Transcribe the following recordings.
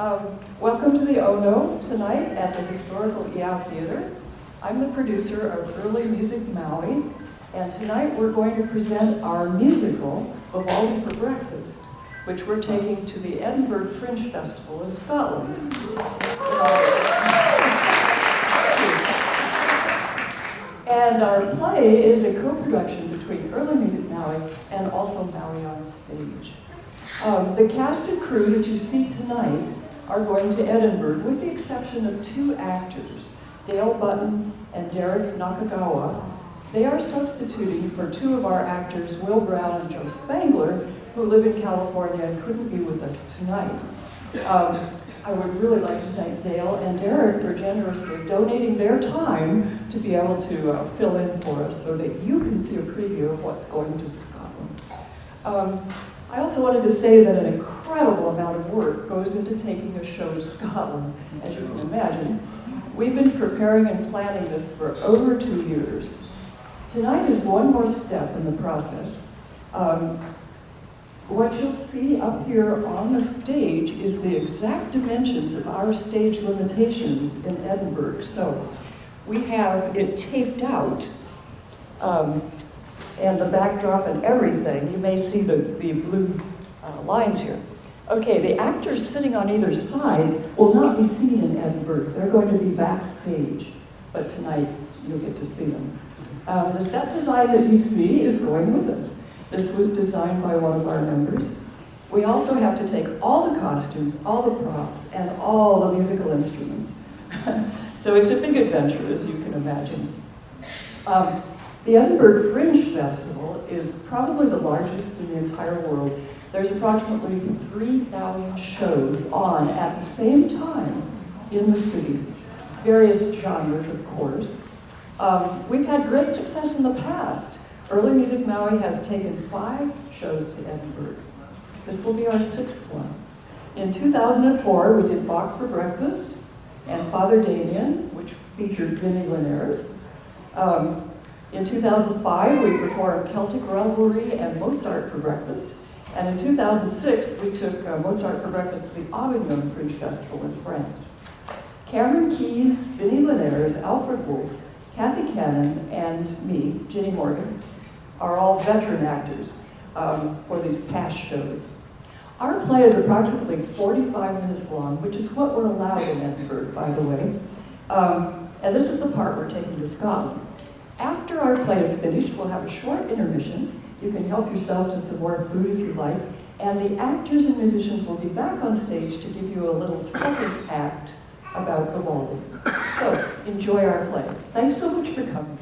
Welcome to the Ono tonight at the Historical Iao Theater. I'm the producer of Early Music Maui, and tonight we're going to present our musical, Vivaldi for Breakfast, which we're taking to the Edinburgh Fringe Festival in Scotland. And our play is a co-production between Early Music Maui and also Maui on Stage. The cast and crew that you see tonight are going to Edinburgh, with the exception of two actors, Dale Button and Derek Nakagawa. They are substituting for two of our actors, Will Brown and Joe Spangler, who live in California and couldn't be with us tonight. I would really like to thank Dale and Derek for generously donating their time to be able to fill in for us so that you can see a preview of what's going to Scotland. I also wanted to say that an incredible amount of work goes into taking a show to Scotland, as you can imagine. We've been preparing and planning this for over 2 years. Tonight is one more step in the process. What you'll see up here on the stage is the exact dimensions of our stage limitations in Edinburgh. So we have it taped out, and the backdrop and everything. You may see the blue lines here. Okay, the actors sitting on either side will not be seen in Edinburgh. They're going to be backstage, but tonight you'll get to see them. The set design that you see is going with us. This was designed by one of our members. We also have to take all the costumes, all the props, and all the musical instruments. So it's a big adventure, as you can imagine. The Edinburgh Fringe Festival is probably the largest in the entire world. There's approximately 3,000 shows on at the same time in the city. Various genres, of course. We've had great success in the past. Early Music Maui has taken 5 shows to Edinburgh. This will be our 6th one. In 2004, we did Bach for Breakfast and Father Damien, which featured Vinnie Linares. In 2005, we performed Celtic Revelry and Mozart for Breakfast. And in 2006, we took Mozart for Breakfast to the Avignon Fringe Festival in France. Cameron Keyes, Vinnie Linares, Alfred Wolff, Kathy Cannon, and me, Ginny Morgan, are all veteran actors for these past shows. Our play is approximately 45 minutes long, which is what we're allowed in Edinburgh, by the way. And this is the part we're taking to Scotland. After our play is finished, we'll have a short intermission. You can help yourself to some more food if you like. And the actors and musicians will be back on stage to give you a little second act about Vivaldi. So, enjoy our play. Thanks so much for coming.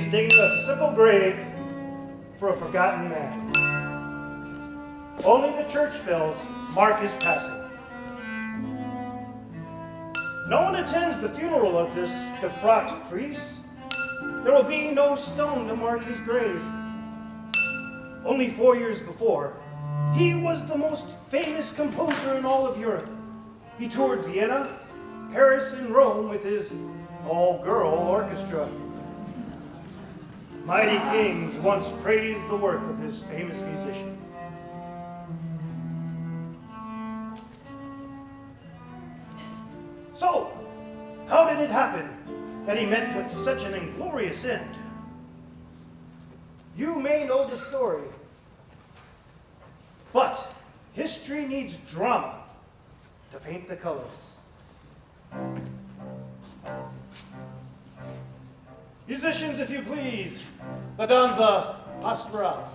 he's digging a simple grave for a forgotten man. Only the church bells mark his passing. No one attends the funeral of this defrocked priest. There will be no stone to mark his grave. Only 4 years before, he was the most famous composer in all of Europe. He toured Vienna, Paris, and Rome with his all-girl orchestra. Mighty kings once praised the work of this famous musician. So, how did it happen that he met with such an inglorious end? You may know the story, but history needs drama to paint the colors. Musicians, if you please, la danza pastoral.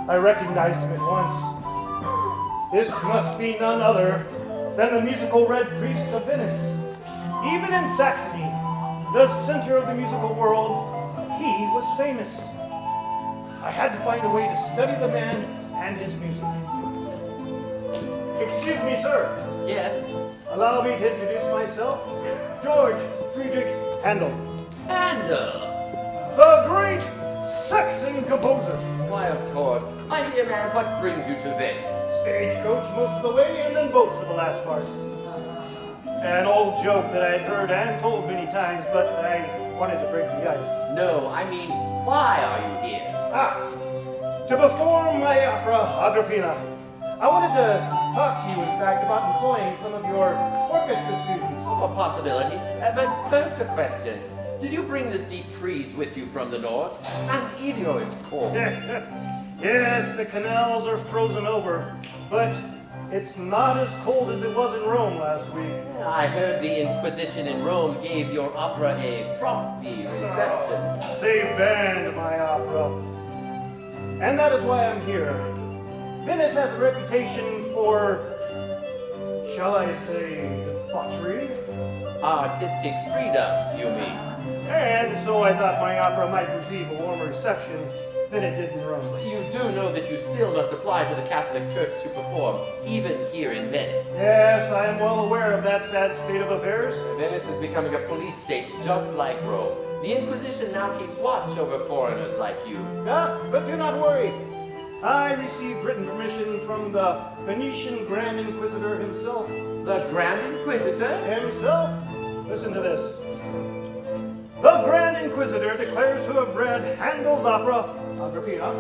I recognized him at once. This must be none other than the musical Red Priest of Venice. Even in Saxony, the center of the musical world, he was famous. I had to find a way to study the man and his music. Excuse me, sir. Yes? Allow me to introduce myself. George Friedrich Handel. Handel! The great Saxon composer. Why, of course. My dear man, what brings you to Venice? Stagecoach most of the way, and then boat for the last part. An old joke that I'd heard and told many times, but I wanted to break the ice. No, I mean, why are you here? To perform my opera, Agrippina. I wanted to talk to you, in fact, about employing some of your orchestra students. A possibility. But first a question. Did you bring this deep freeze with you from the north? And Idio is cold. Yes, the canals are frozen over, but it's not as cold as it was in Rome last week. I heard the Inquisition in Rome gave your opera a frosty reception. They banned my opera. And that is why I'm here. Venice has a reputation for, shall I say, debauchery? Artistic freedom, you mean? And so I thought my opera might receive a warmer reception than it did in Rome. You do know that you still must apply to the Catholic Church to perform, even here in Venice. Yes, I am well aware of that sad state of affairs. Venice is becoming a police state just like Rome. The Inquisition now keeps watch over foreigners like you. But do not worry. I received written permission from the Venetian Grand Inquisitor himself. The Grand Inquisitor? Himself? Listen to this. The Grand Inquisitor declares to have read Handel's opera, Agrippina,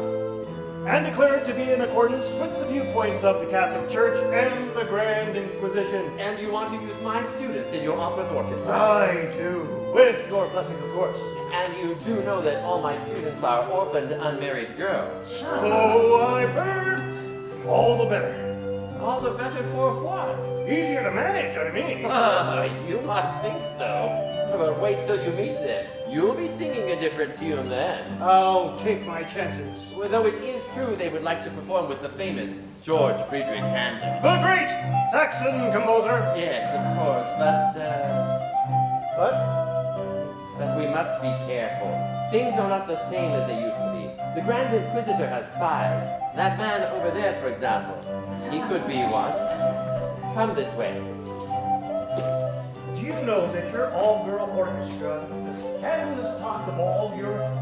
and declared to be in accordance with the viewpoints of the Catholic Church and the Grand Inquisition. And you want to use my students in your opera's orchestra? I do, with your blessing, of course. And you do know that all my students are orphaned, unmarried girls. So I've heard. All the better. All the better for what? Easier to manage, I mean. You might think so. But wait till you meet them. You'll be singing a different tune then. I'll take my chances. Though it is true they would like to perform with the famous George Friedrich Handel. The great Saxon composer. Yes, of course, but But? we must be careful. Things are not the same as they used to be. The Grand Inquisitor has spies. That man over there, for example. He could be one. Come this way. Do you know that your all-girl orchestra is the scandalous talk of all Europe?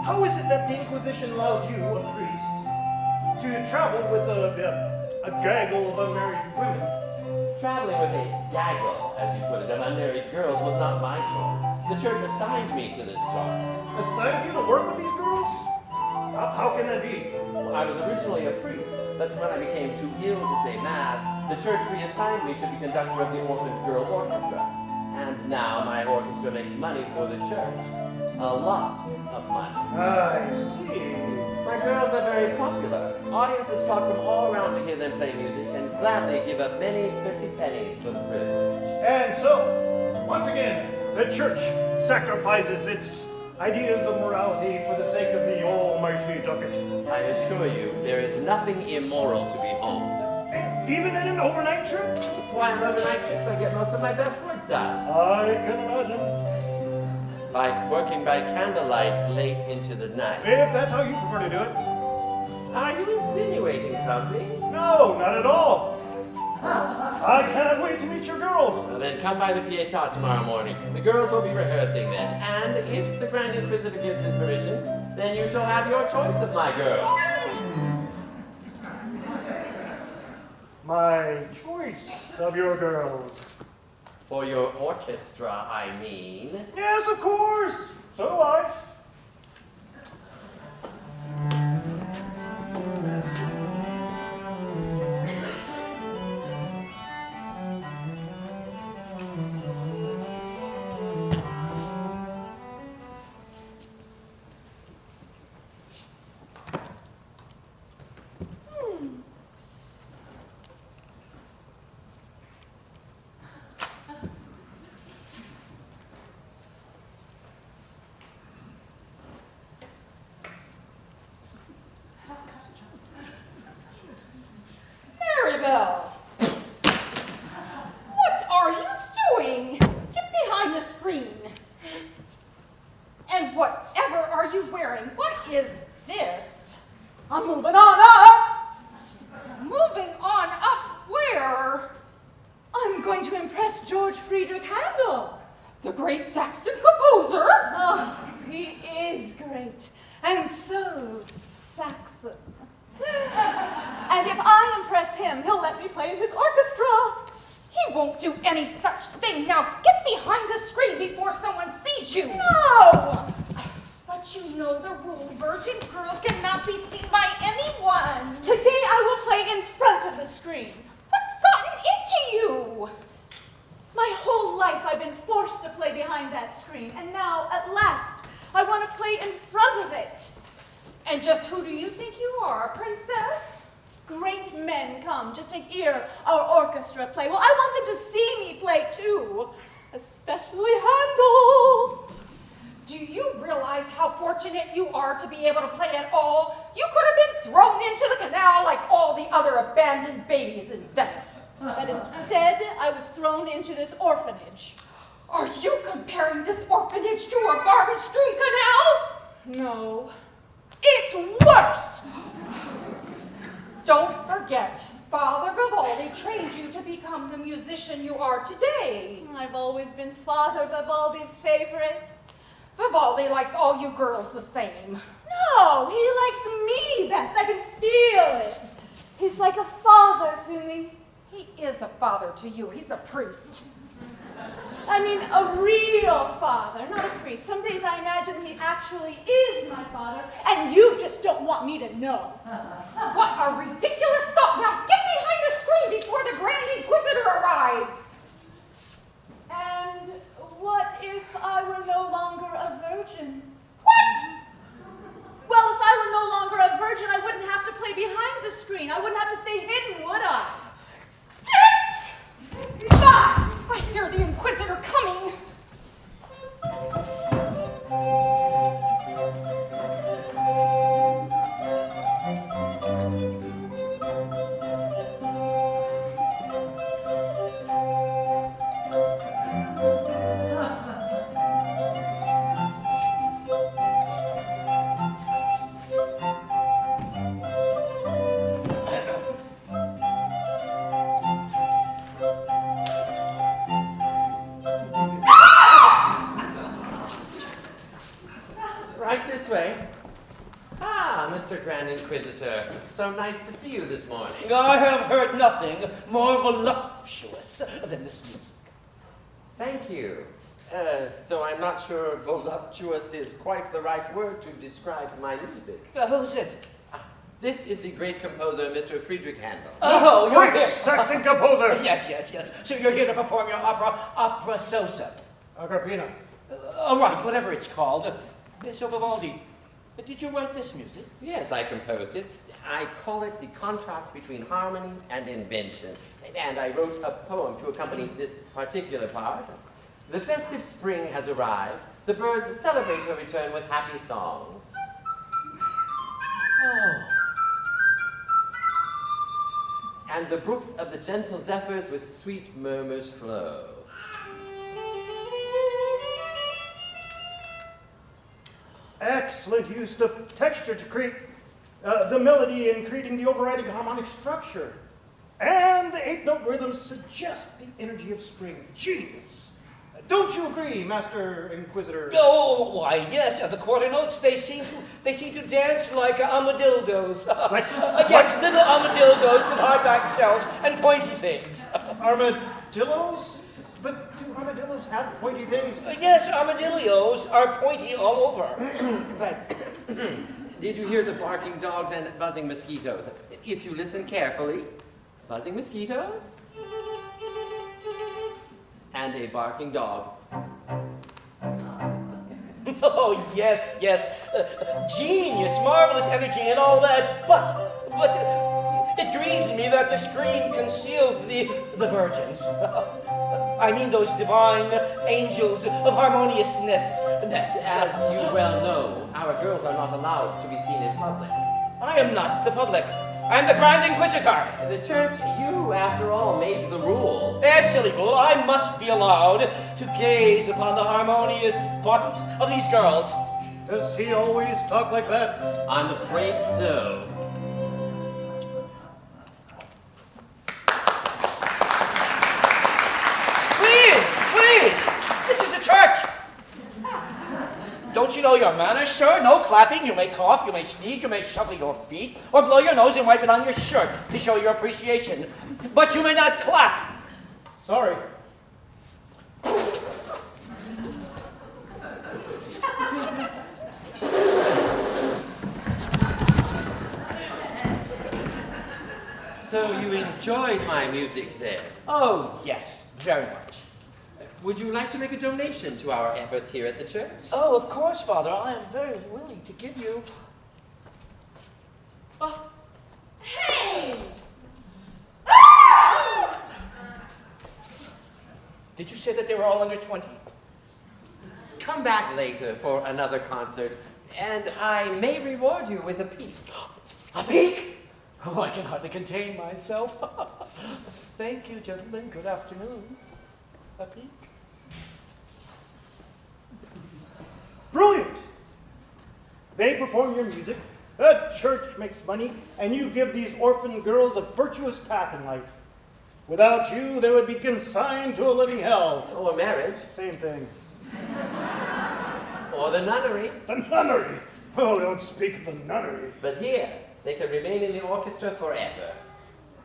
How is it that the Inquisition allows you, a priest, to travel with a gaggle of unmarried women? Traveling with a gaggle, as you put it, of unmarried girls was not my choice. The church assigned me to this job. Assigned you to work with these girls? How can that be? Well, I was originally a priest, but when I became too ill to say Mass, the church reassigned me to be conductor of the Orphan Girl Orchestra. And now my orchestra makes money for the church. A lot of money. I see. My girls are very popular. Audiences flock from all around to hear them play music and gladly give up many pretty pennies for the privilege. And so, once again, the church sacrifices its ideas of morality for the sake of the almighty ducat. I assure you, there is nothing immoral to behold. Even in an overnight trip? Why, on overnight trips, I get most of my best work done. I can imagine. Like working by candlelight late into the night. If that's how you prefer to do it. Are you insinuating something? No, not at all. I cannot wait to meet your girls. Well, then come by the Pietà tomorrow morning. The girls will be rehearsing then. And if the Grand Inquisitor gives his permission, then you shall have your choice of my girls. My choice of your girls. For your orchestra, I mean. Yes, of course. So do I. Maribel! What are you doing? Get behind the screen. And whatever are you wearing? What is this? I'm moving on up. Moving on up where? I'm going to impress George Friedrich Handel. The great Saxon composer? Oh, he is great, and so Saxon. And if I impress him, he'll let me play in his orchestra. He won't do any such thing. Now get behind the screen before someone sees you. No! But you know the rule. Virgin girls cannot be seen by anyone. Today I will play in front of the screen. What's gotten into you? My whole life I've been forced to play behind that screen, and now, at last, I want to play in front of it. And just who do you think you are, a princess? Great men come just to hear our orchestra play. Well, I want them to see me play too, especially Handel. Do you realize how fortunate you are to be able to play at all? You could have been thrown into the canal like all the other abandoned babies in Venice. But instead, I was thrown into this orphanage. Are you comparing this orphanage to a garbage street canal? No, it's worse. Don't forget, Father Vivaldi trained you to become the musician you are today. I've always been Father Vivaldi's favorite. Vivaldi likes all you girls the same. No, he likes me best. I can feel it. He's like a father to me. He is a father to you. He's a priest. I mean, a real father, not a priest. Some days I imagine he actually is my father, and you just don't want me to know. What a ridiculous thought! Now get behind the screen before the Grand Inquisitor arrives! And what if I were no longer a virgin? What? Well, if I were no longer a virgin, I wouldn't have to play behind the screen. I wouldn't have to stay hidden, would I? Get! Ah! I hear the Inquisitor coming. Right this way. Ah, Mr. Grand Inquisitor. So nice to see you this morning. I have heard nothing more voluptuous than this music. Thank you. Though I'm not sure voluptuous is quite the right word to describe my music. Who's this? This is the great composer, Mr. Friedrich Handel. Oh, you're Great here. Saxon composer! Yes. So you're here to perform your opera sosa. Agrippina. Right, whatever it's called. So Vivaldi, did you write this music? Yes, I composed it. I call it the contrast between harmony and invention. And I wrote a poem to accompany this particular part. The festive spring has arrived. The birds celebrate her return with happy songs. Oh. And the brooks of the gentle zephyrs with sweet murmurs flow. Excellent use of texture to create the melody and creating the overriding harmonic structure. And the eighth-note rhythms suggest the energy of spring. Genius! Don't you agree, Master Inquisitor? Oh, why, yes. The quarter notes, they seem to dance like armadillos. Yes, little armadillos with hard-back shells and pointy things. Armadillos? But do armadillos have pointy things? Yes, armadillos are pointy all over. But did you hear the barking dogs and buzzing mosquitoes? If you listen carefully, buzzing mosquitoes and a barking dog. Oh, yes. Genius, marvelous energy and all that, but it grieves me that the screen conceals the virgins. I mean those divine angels of harmoniousness. As you well know, our girls are not allowed to be seen in public. I am not the public. I am the Grand Inquisitor. The church, you, after all, made the rule. A silly rule. I must be allowed to gaze upon the harmonious bodies of these girls. Does he always talk like that? I'm afraid so. Please! This is a church! Don't you know your manners, sir? No clapping. You may cough, you may sneeze, you may shuffle your feet, or blow your nose and wipe it on your shirt to show your appreciation. But you may not clap. Sorry. So you enjoyed my music then? Oh, yes, very much. Would you like to make a donation to our efforts here at the church? Oh, of course, Father. I am very willing to give you... Oh. Hey! Did you say that they were all under 20? Come back later for another concert, and I may reward you with a peek. A peek? Oh, I can hardly contain myself. Thank you, gentlemen. Good afternoon. A peek? Brilliant! They perform your music, the church makes money, and you give these orphan girls a virtuous path in life. Without you, they would be consigned to a living hell. Or marriage. Same thing. Or the nunnery. The nunnery! Oh, don't speak of the nunnery. But here, they can remain in the orchestra forever.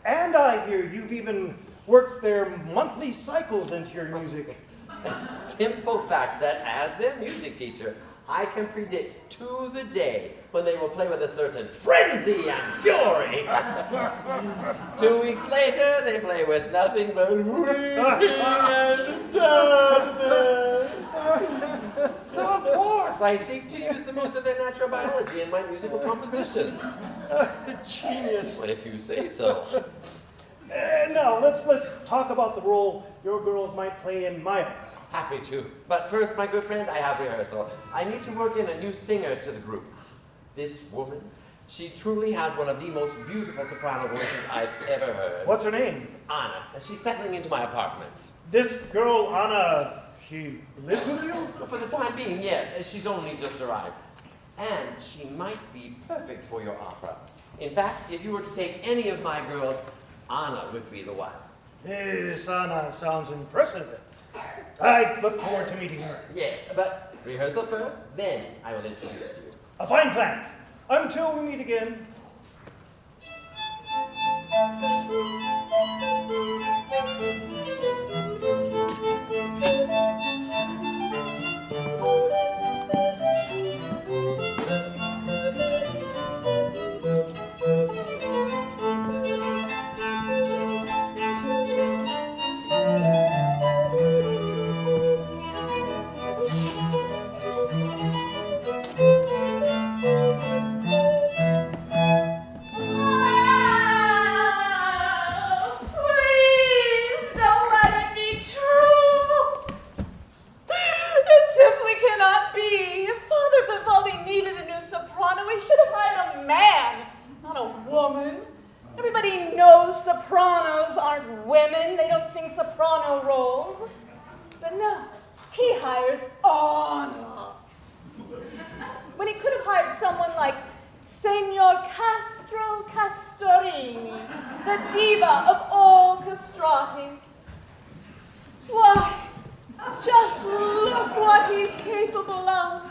And I hear you've even worked their monthly cycles into your music. A simple fact that as their music teacher, I can predict to the day when they will play with a certain frenzy and fury. 2 weeks later, they play with nothing but weeping and sadness. So of course, I seek to use the most of their natural biology in my musical compositions. Genius. Well, if you say so. Now, let's talk about the role your girls might play in my opera. Happy to. But first, my good friend, I have rehearsal. I need to work in a new singer to the group. This woman, she truly has one of the most beautiful soprano voices I've ever heard. What's her name? Anna. She's settling into my apartments. This girl, Anna, she lives with you? Well, for the time being, yes. She's only just arrived. And she might be perfect for your opera. In fact, if you were to take any of my girls, Anna would be the one. This Anna sounds impressive. I look forward to meeting her. Yes, but rehearsal first, then I will introduce you. A fine plan. Until we meet again. women. They don't sing soprano roles. But no, he hires Anna. When he could have hired someone like Signor Castro Castorini, the diva of all castrati. Why, just look what he's capable of.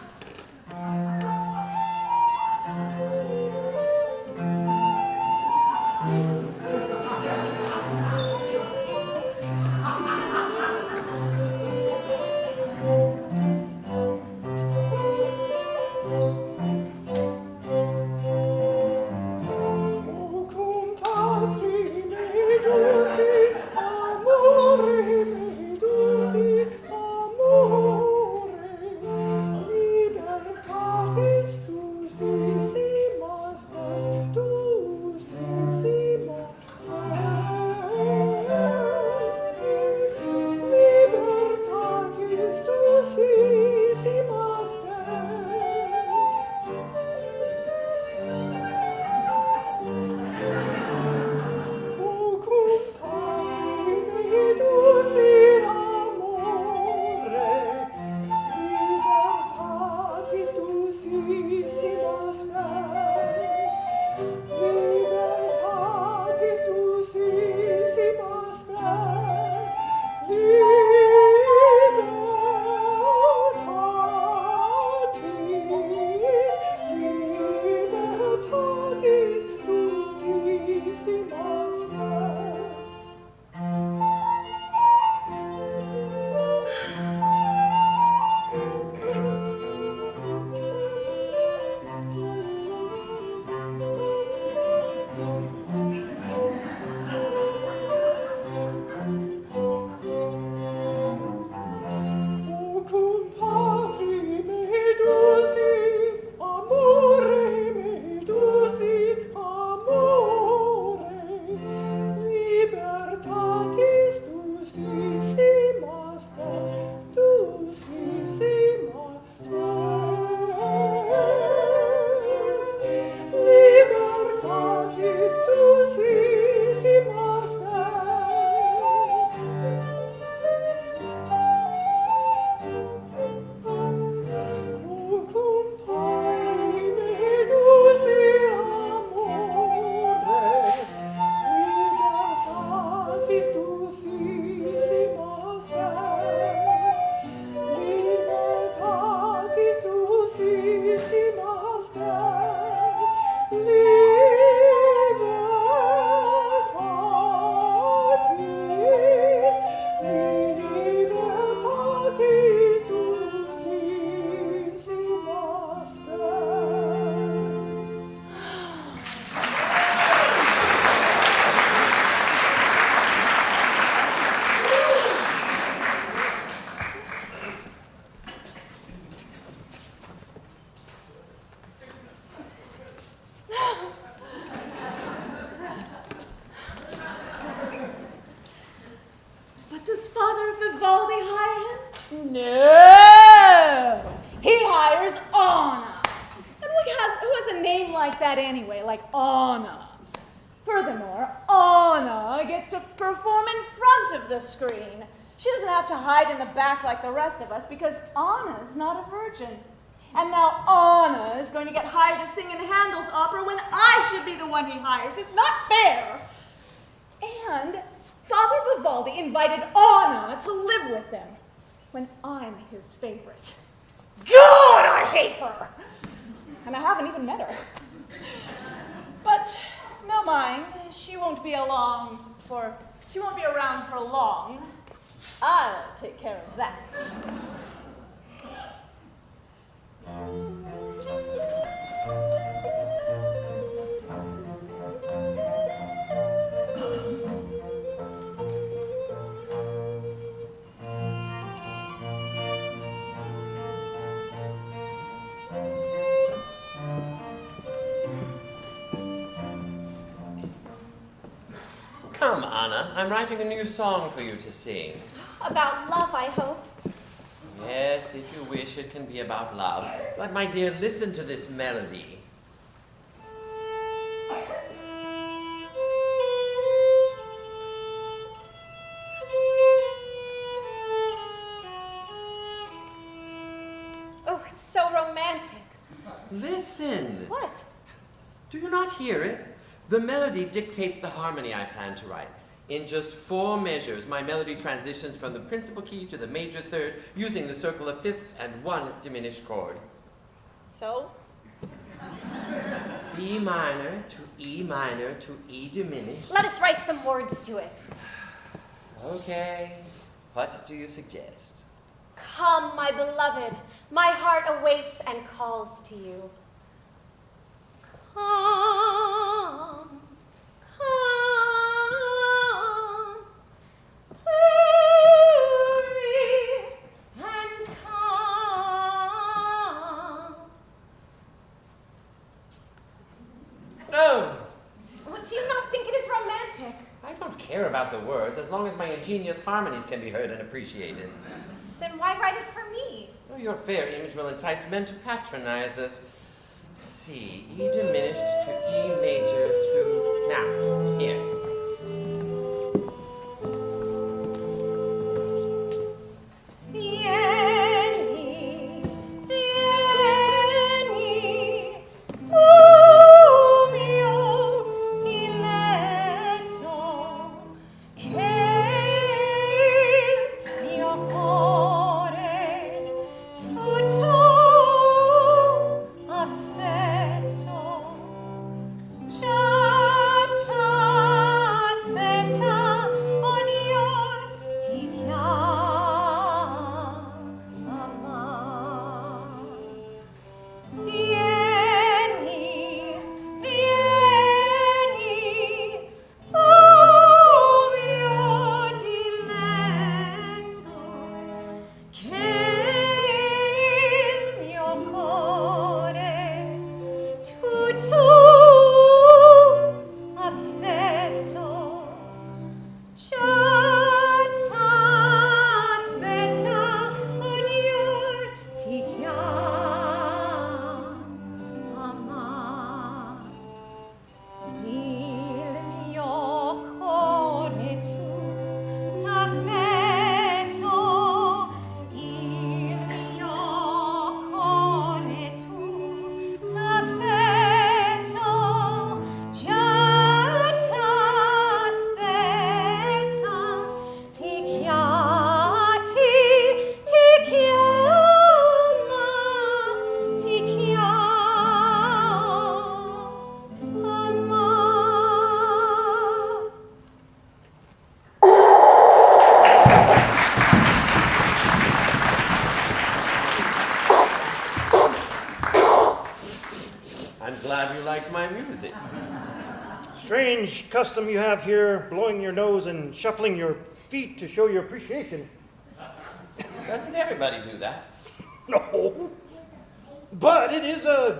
Anyway, like Anna. Furthermore, Anna gets to perform in front of the screen. She doesn't have to hide in the back like the rest of us because Anna's not a virgin. And now Anna is going to get hired to sing in Handel's opera when I should be the one he hires. It's not fair. And Father Vivaldi invited Anna to live with him when I'm his favorite. God, I hate her! And I haven't even met her. But no mind, she won't be around for long. I'll take care of that. Come, Anna, I'm writing a new song for you to sing. About love, I hope. Yes, if you wish, it can be about love. But, my dear, listen to this melody. Listen. What? Do you not hear it? The melody dictates the harmony I plan to write. In just 4 measures, my melody transitions from the principal key to the major third using the circle of fifths and 1 diminished chord. So? B minor to E minor to E diminished. Let us write some words to it. Okay. What do you suggest? Come, my beloved, my heart awaits and calls to you. Come, come, hurry and come. No! Do you not think it is romantic? I don't care about the words as long as my ingenious harmonies can be heard and appreciated. Then why write it for me? Oh, your fair image will entice men to patronize us. C, E diminished to E major to... Now, here. Vieni, vieni, oh mio diletto, che il mio cuore tutto affetto già t'aspetta, ogni or ti chiama. Vieni, vieni, oh mio diletto, che il mio cuore tutto affetto già t'aspetta, ogni or ti chiama. Il mio cuore tutto affetto, il mio cuore tutto affetto, già t'aspetta, ti chiama, ti chiama, ti chiama. I'm glad you liked my music. Strange custom you have here, blowing your nose and shuffling your feet to show your appreciation. Doesn't everybody do that? No. But it is a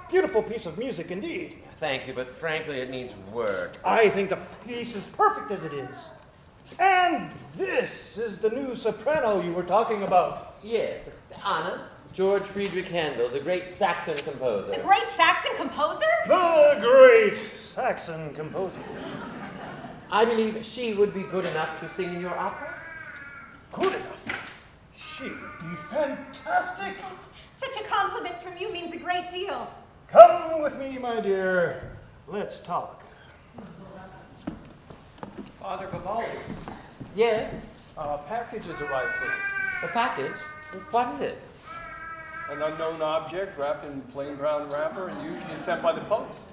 beautiful piece of music indeed. Thank you, but frankly, it needs work. I think the piece is perfect as it is. And this is the new soprano you were talking about. Yes, Anna, George Friedrich Handel, the great Saxon composer. The great Saxon composer? The great Saxon composer. I believe she would be good enough to sing in your opera. Good enough. She would be fantastic. Such a compliment from you means a great deal. Come with me, my dear. Let's talk. Father Vivaldi, Yes, a package has arrived for you. a package. What is it? An unknown object wrapped in plain brown wrapper and usually sent by the post.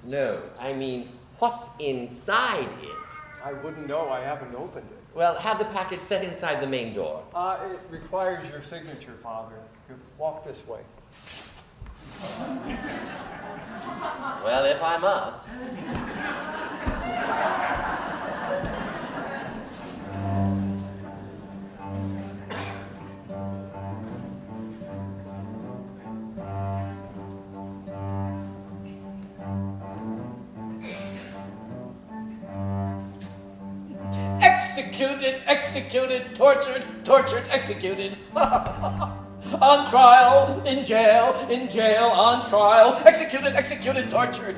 No, I mean, what's inside it? I wouldn't know, I haven't opened it. Well, have the package set inside the main door. It requires your signature, Father. You walk this way. Well, if I must. Executed, tortured, executed. On trial, in jail, on trial, executed, tortured.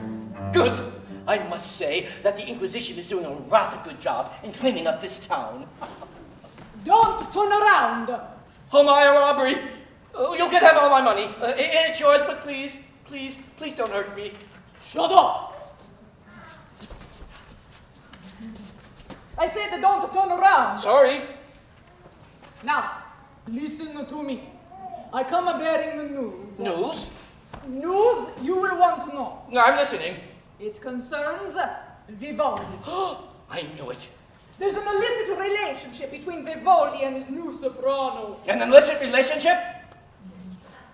Good. I must say that the Inquisition is doing a rather good job in cleaning up this town. Don't turn around. Oh my, a robbery! You can have all my money. It's yours, but please don't hurt me. Shut up! I said don't turn around. Sorry. Now, listen to me. I come bearing the news. News? News you will want to know. No, I'm listening. It concerns Vivaldi. I knew it. There's an illicit relationship between Vivaldi and his new soprano. An illicit relationship?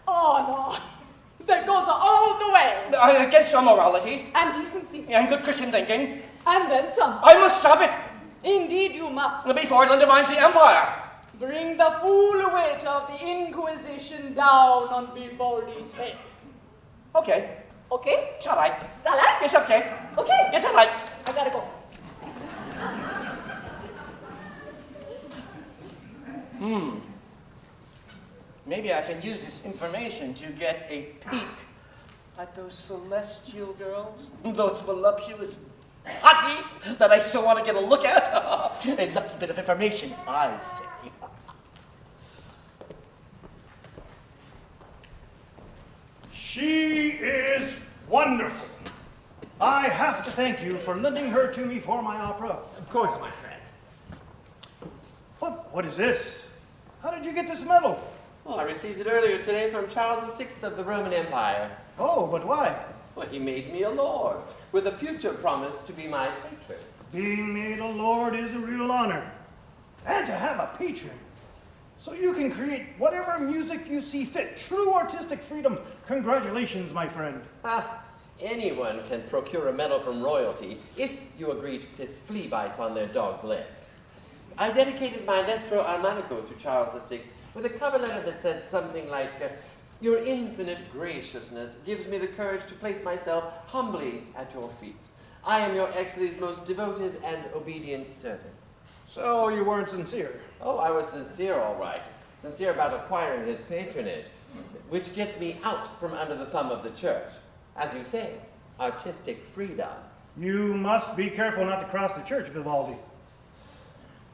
Oh, no. That goes all the way. Against your morality. And decency. And good Christian thinking. And then some. I must stop it. Indeed you must. Before it undermines the empire. Bring the full weight of the Inquisition down on Vivaldi's head. Okay. Okay? It's all right. Is that right? It's okay. Okay. It's all right. I gotta go. Maybe I can use this information to get a peek at those celestial girls, those voluptuous hotties that I so want to get a look at. A lucky bit of information, I say. She is wonderful. I have to thank you for lending her to me for my opera. Of course, my friend. What is this? How did you get this medal? Well, I received it earlier today from Charles VI of the Roman Empire. Oh, but why? Well, he made me a lord, with a future promise to be my patron. Being made a lord is a real honor. And to have a patron. So you can create whatever music you see fit. True artistic freedom. Congratulations, my friend. Anyone can procure a medal from royalty if you agree to kiss flea bites on their dog's legs. I dedicated my Lestro Armanico to Charles VI with a cover letter that said something like, "Your infinite graciousness gives me the courage to place myself humbly at your feet. I am your Excellency's most devoted and obedient servant." So you weren't sincere. Oh, I was sincere, all right. Sincere about acquiring his patronage, which gets me out from under the thumb of the church. As you say, artistic freedom. You must be careful not to cross the church, Vivaldi.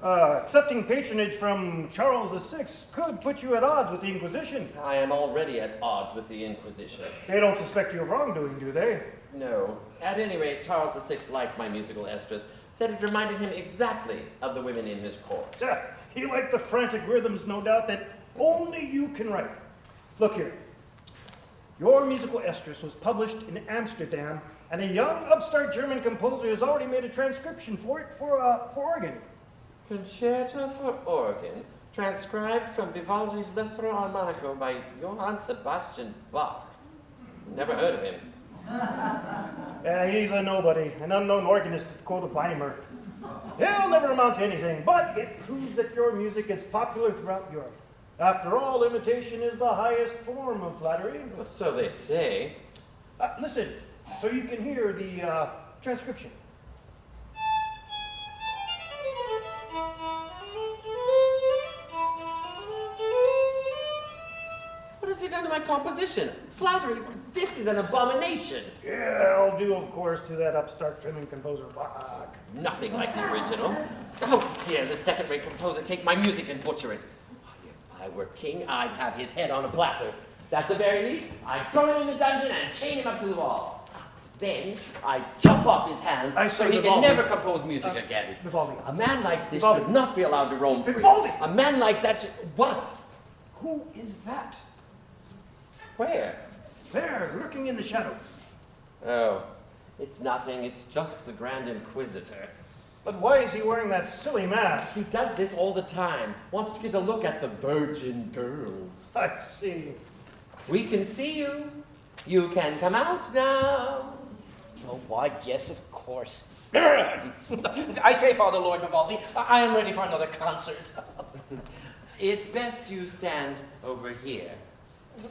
Accepting patronage from Charles VI could put you at odds with the Inquisition. I am already at odds with the Inquisition. They don't suspect you of wrongdoing, do they? No. At any rate, Charles VI liked my musical estras, said it reminded him exactly of the women in his court. He liked the frantic rhythms, no doubt, that only you can write. Look here. Your musical estrus was published in Amsterdam, and a young upstart German composer has already made a transcription for it for organ. Concerto for organ, transcribed from Vivaldi's Lestro Armanico by Johann Sebastian Bach. Never heard of him. He's a nobody, an unknown organist at the court of Weimar. He'll never amount to anything, but it proves that your music is popular throughout Europe. After all, imitation is the highest form of flattery. Well, so they say. Listen, so you can hear the transcription. What has he done to my composition? Flattery? This is an abomination. Yeah, I'll do, of course, to that upstart German composer Bach. Nothing like the original. How dare the second-rate composer take my music and butcher it? If I were king, I'd have his head on a platter. At the very least, I'd throw him in the dungeon and chain him up to the walls. Then I'd chop off his hands so he can never compose music again. Vivaldi. A man like this Vivaldi. should not be allowed to roam free. Vivaldi. A man like that What? Who is that? Where? There, lurking in the shadows. Oh, it's nothing. It's just the Grand Inquisitor. But why is he wearing that silly mask? He does this all the time. Wants to get a look at the virgin girls. I see. We can see you. You can come out now. Oh, why, yes, of course. I say, Father Lord Vivaldi, I am ready for another concert. It's best you stand over here.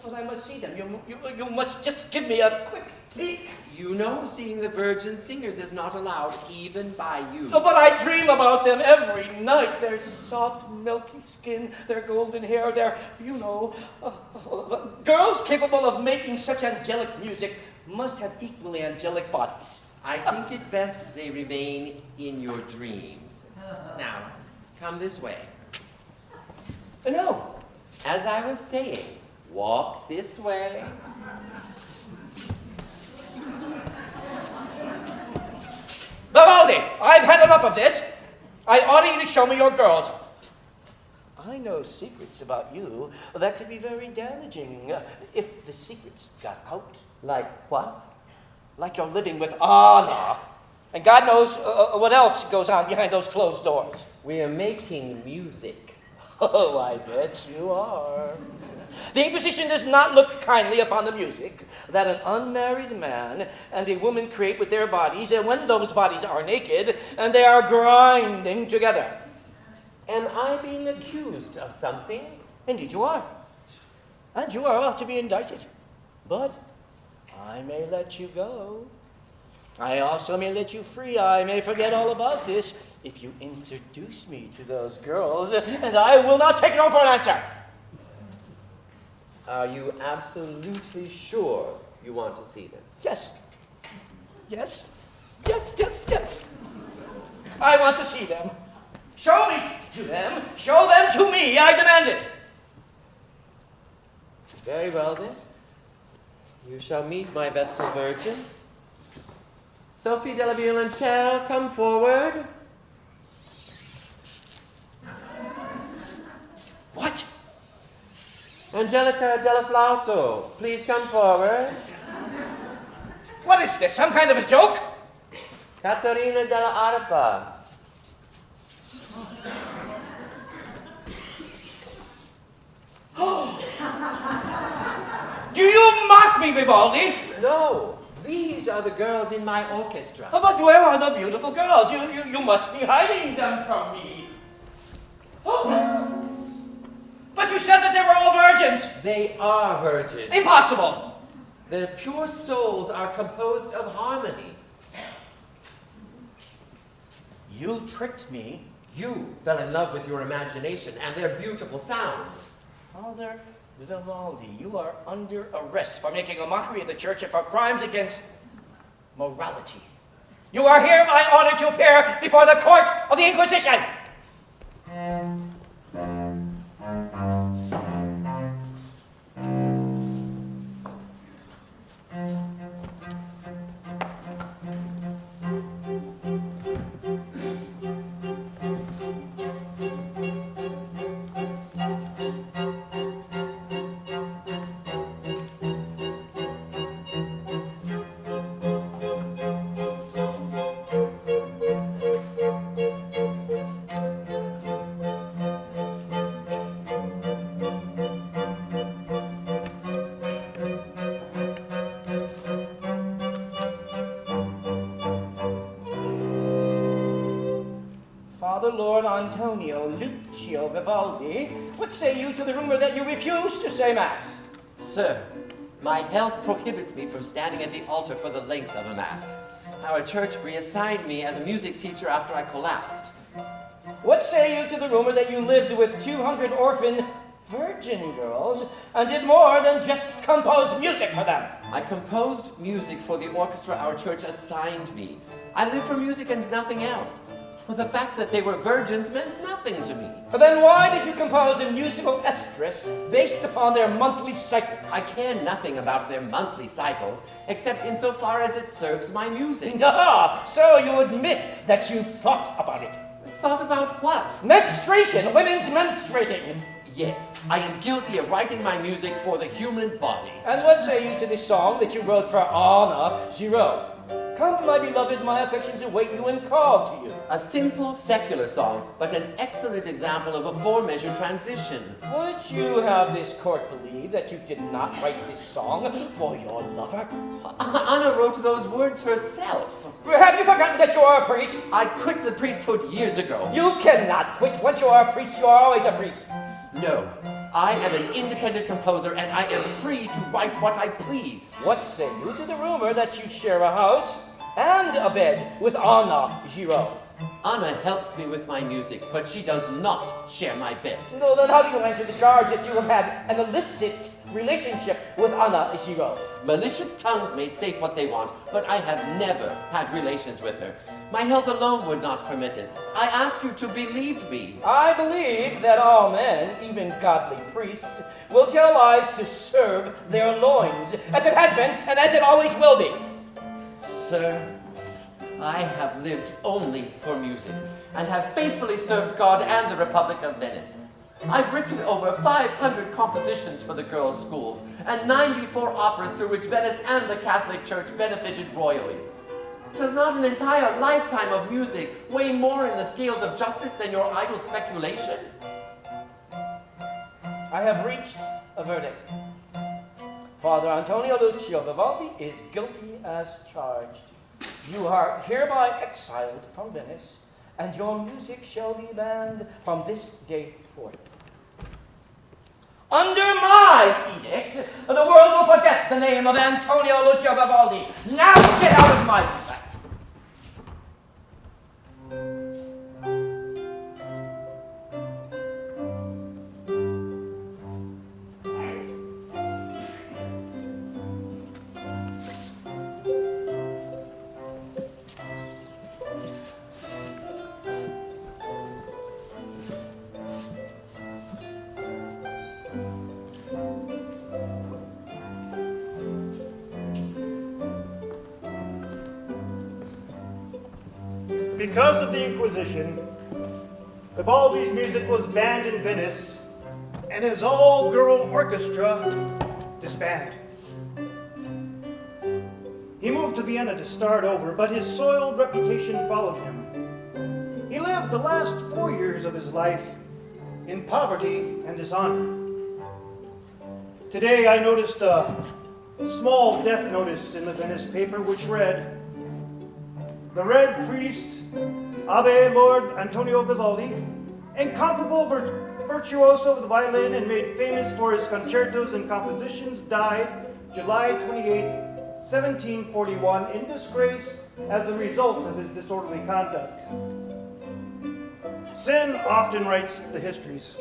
But I must see them. You must just give me a quick peek. You know seeing the virgin singers is not allowed, even by you. Oh, but I dream about them every night. Their soft, milky skin, their golden hair, their, girls capable of making such angelic music must have equally angelic bodies. I think it best they remain in your dreams. Now, come this way. No. As I was saying, Walk this way. Vivaldi, I've had enough of this. I order you to show me your girls. I know secrets about you that could be very damaging if the secrets got out. Like what? Like you're living with Anna. And God knows what else goes on behind those closed doors. We are making music. Oh, I bet you are. The Inquisition does not look kindly upon the music that an unmarried man and a woman create with their bodies, and when those bodies are naked and they are grinding together. Am I being accused of something? Indeed you are. And you are about to be indicted. But I may let you go. I also may let you free. I may forget all about this if you introduce me to those girls, and I will not take no for an answer. Are you absolutely sure you want to see them? Yes. Yes. Yes, yes, yes. I want to see them. Show me to them. Show them to me. I demand it. Very well then. You shall meet my Vestal Virgins. Sophie de la Violoncello, come forward. What? Angelica della Flauto, please come forward. What is this? Some kind of a joke? Caterina della Arpa. Do you mock me, Vivaldi? No, these are the girls in my orchestra. But where are the beautiful girls? You must be hiding them from me. Oh. But you said that they were all virgins. They are virgins. Impossible. Their pure souls are composed of harmony. You tricked me. You fell in love with your imagination and their beautiful sound. Father Vivaldi, you are under arrest for making a mockery of the church and for crimes against morality. You are hereby ordered to appear before the court of the Inquisition. Father Lord Antonio Lucio Vivaldi, what say you to the rumor that you refuse to say Mass? Sir, my health prohibits me from standing at the altar for the length of a Mass. Our church reassigned me as a music teacher after I collapsed. What say you to the rumor that you lived with 200 orphan virgin girls and did more than just compose music for them? I composed music for the orchestra our church assigned me. I live for music and nothing else. But the fact that they were virgins meant nothing to me. But then why did you compose a musical estrus based upon their monthly cycles? I care nothing about their monthly cycles, except insofar as it serves my music. Ah, so you admit that you thought about it. Thought about what? Menstruation, women's menstruating. Yes, I am guilty of writing my music for the human body. And what say you to this song that you wrote for Anna Giraud? Come, my beloved, my affections await you and call to you. A simple secular song, but an excellent example of a four-measure transition. Would you have this court believe that you did not write this song for your lover? Anna wrote those words herself. Have you forgotten that you are a priest? I quit the priesthood years ago. You cannot quit. Once you are a priest, you are always a priest. No, I am an independent composer and I am free to write what I please. What say you to the rumor that you share a house and a bed with Anna Giraud? Anna helps me with my music, but she does not share my bed. No, then how do you answer the charge that you have had an illicit relationship with Anna Ishiro? Malicious tongues may say what they want, but I have never had relations with her. My health alone would not permit it. I ask you to believe me. I believe that all men, even godly priests, will tell lies to serve their loins, as it has been and as it always will be. Sir, I have lived only for music, and have faithfully served God and the Republic of Venice. I've written over 500 compositions for the girls' schools, and 94 operas through which Venice and the Catholic Church benefited royally. Does not an entire lifetime of music weigh more in the scales of justice than your idle speculation? I have reached a verdict. Father Antonio Lucio Vivaldi is guilty as charged. You are hereby exiled from Venice, and your music shall be banned from this day forth. Under my edict, the world will forget the name of Antonio Lucio Vivaldi. Now get out of my sight. Because of the Inquisition, Vivaldi's music was banned in Venice, and his all-girl orchestra disbanded. He moved to Vienna to start over, but his soiled reputation followed him. He lived the last 4 years of his life in poverty and dishonor. Today I noticed a small death notice in the Venice paper which read, "The Red Priest, Abbe Lord Antonio Vivaldi, incomparable virtuoso of the violin and made famous for his concertos and compositions, died July 28, 1741, in disgrace as a result of his disorderly conduct." Sin often writes the histories,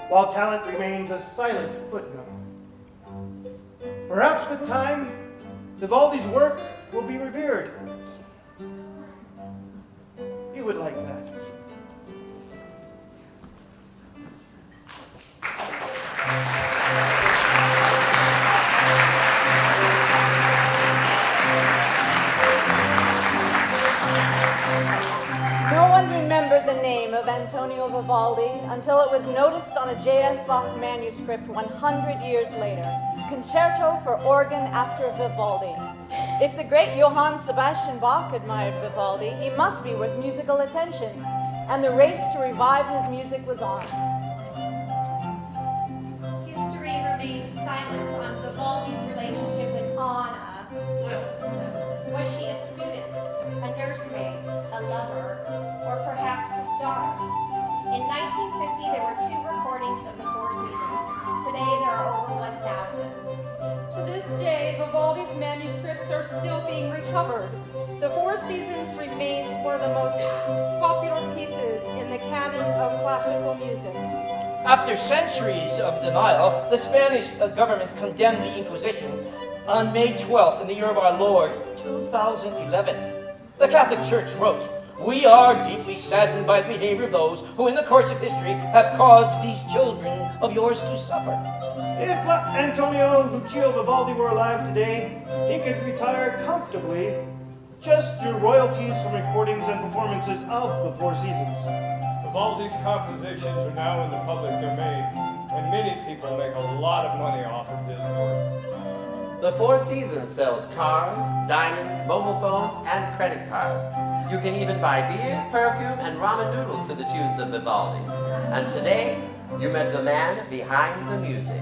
while talent remains a silent footnote. Perhaps with time, Vivaldi's work will be revered. You would like that. No one remembered the name of Antonio Vivaldi until it was noticed on a J.S. Bach manuscript 100 years later. Concerto for organ after Vivaldi. If the great Johann Sebastian Bach admired Vivaldi, he must be worth musical attention, and the race to revive his music was on. History remains silent on Vivaldi's relationship with Anna. Was she a student, a nursemaid, a lover, or perhaps his daughter? In 1950, there were 2 recordings of the Four Seasons. Today, there are over 1,000. To this day, Vivaldi's manuscripts are still being recovered. The Four Seasons remains one of the most popular pieces in the canon of classical music. After centuries of denial, the Spanish government condemned the Inquisition on May 12th in the year of our Lord, 2011. The Catholic Church wrote, "We are deeply saddened by the behavior of those who in the course of history have caused these children of yours to suffer." If Antonio Lucio Vivaldi were alive today, he could retire comfortably just through royalties from recordings and performances of the Four Seasons. Vivaldi's compositions are now in the public domain, and many people make a lot of money off of his work. The Four Seasons sells cars, diamonds, mobile phones, and credit cards. You can even buy beer, perfume, and ramen noodles to the tunes of Vivaldi. And today, you met the man behind the music.